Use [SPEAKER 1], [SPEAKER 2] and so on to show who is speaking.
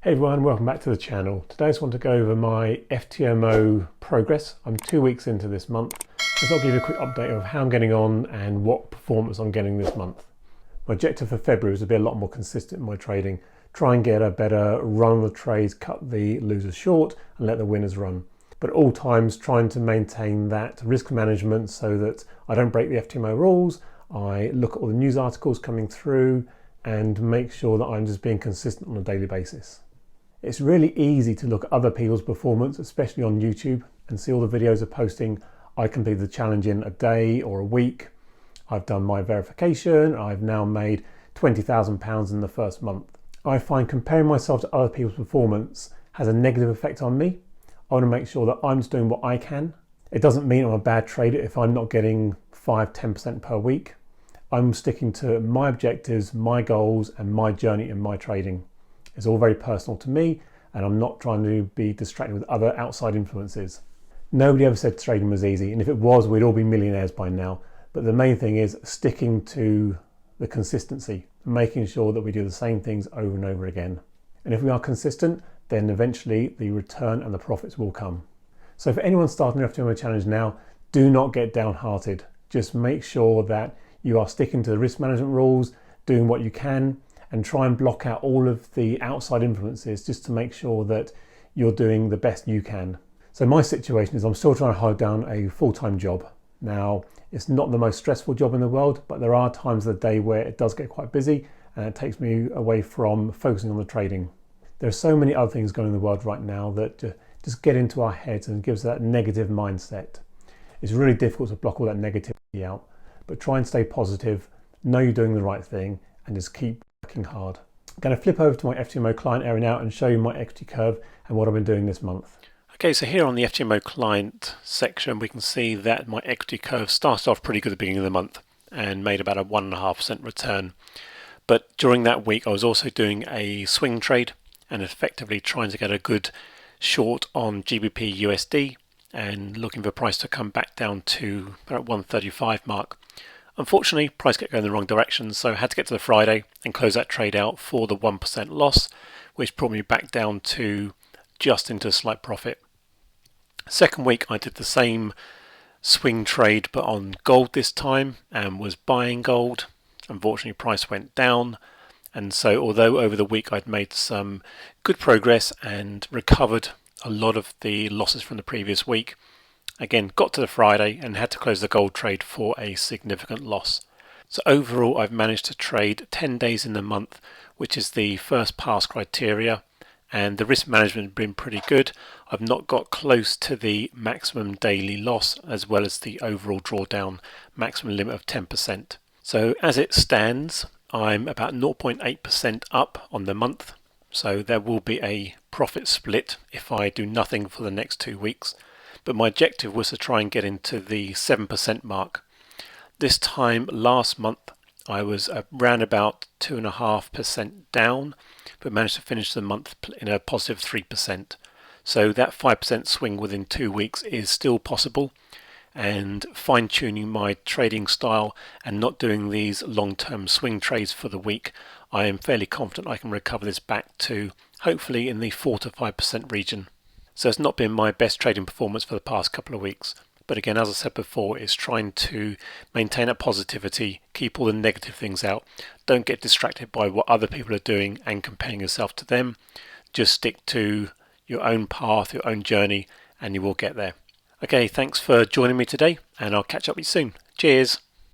[SPEAKER 1] Hey everyone, welcome back to the channel. Today I just want to go over my FTMO progress. I'm 2 weeks into this month, so I'll give you a quick update of how I'm getting on and what performance I'm getting this month. My objective for February is to be a lot more consistent in my trading, try and get a better run of the trades, cut the losers short and let the winners run. But at all times trying to maintain that risk management so that I don't break the FTMO rules, I look at all the news articles coming through and make sure that I'm just being consistent on a daily basis. It's really easy to look at other people's performance, especially on YouTube, and see all the videos of posting, I completed the challenge in a day or a week, I've done my verification, I've now made £20,000 in the first month. I find comparing myself to other people's performance has a negative effect on me. I want to make sure that I'm just doing what I can. It doesn't mean I'm a bad trader if I'm not getting 5-10% per week. I'm sticking to my objectives, my goals, and my journey in my trading. It's all very personal to me, and I'm not trying to be distracted with other outside influences. Nobody ever said trading was easy, and if it was, we'd all be millionaires by now. But the main thing is sticking to the consistency, making sure that we do the same things over and over again. And if we are consistent, then eventually the return and the profits will come. So for anyone starting an FTMO challenge now, do not get downhearted. Just make sure that you are sticking to the risk management rules, doing what you can, and try and block out all of the outside influences just to make sure that you're doing the best you can. So my situation is I'm still trying to hold down a full-time job. Now, it's not the most stressful job in the world, but there are times of the day where it does get quite busy and it takes me away from focusing on the trading. There are so many other things going on in the world right now that just get into our heads and gives that negative mindset. It's really difficult to block all that negativity out, but try and stay positive, know you're doing the right thing, and just keep working hard. I'm going to flip over to my FTMO client area now and show you my equity curve and what I've been doing this month.
[SPEAKER 2] Okay, so here on the FTMO client section, we can see that my equity curve started off pretty good at the beginning of the month and made about a 1.5% return. But during that week, I was also doing a swing trade and effectively trying to get a good short on GBP USD and looking for price to come back down to about 135 mark. Unfortunately, price kept going in the wrong direction, so I had to get to the Friday and close that trade out for the 1% loss, which brought me back down to just into a slight profit. Second week, I did the same swing trade, but on gold this time, and was buying gold. Unfortunately, price went down, and so although over the week I'd made some good progress and recovered a lot of the losses from the previous week, again, got to the Friday and had to close the gold trade for a significant loss. So overall, I've managed to trade 10 days in the month, which is the first pass criteria, and the risk management has been pretty good. I've not got close to the maximum daily loss as well as the overall drawdown maximum limit of 10%. So as it stands, I'm about 0.8% up on the month. So there will be a profit split if I do nothing for the next 2 weeks. But my objective was to try and get into the 7% mark. This time last month I was around about 2.5% down, but managed to finish the month in a positive 3%. So that 5% swing within 2 weeks is still possible, and fine-tuning my trading style and not doing these long-term swing trades for the week, I am fairly confident I can recover this back to hopefully in the 4 to 5% region. So it's not been my best trading performance for the past couple of weeks. But again, as I said before, it's trying to maintain a positivity, keep all the negative things out. Don't get distracted by what other people are doing and comparing yourself to them. Just stick to your own path, your own journey, and you will get there. Okay, thanks for joining me today, and I'll catch up with you soon. Cheers.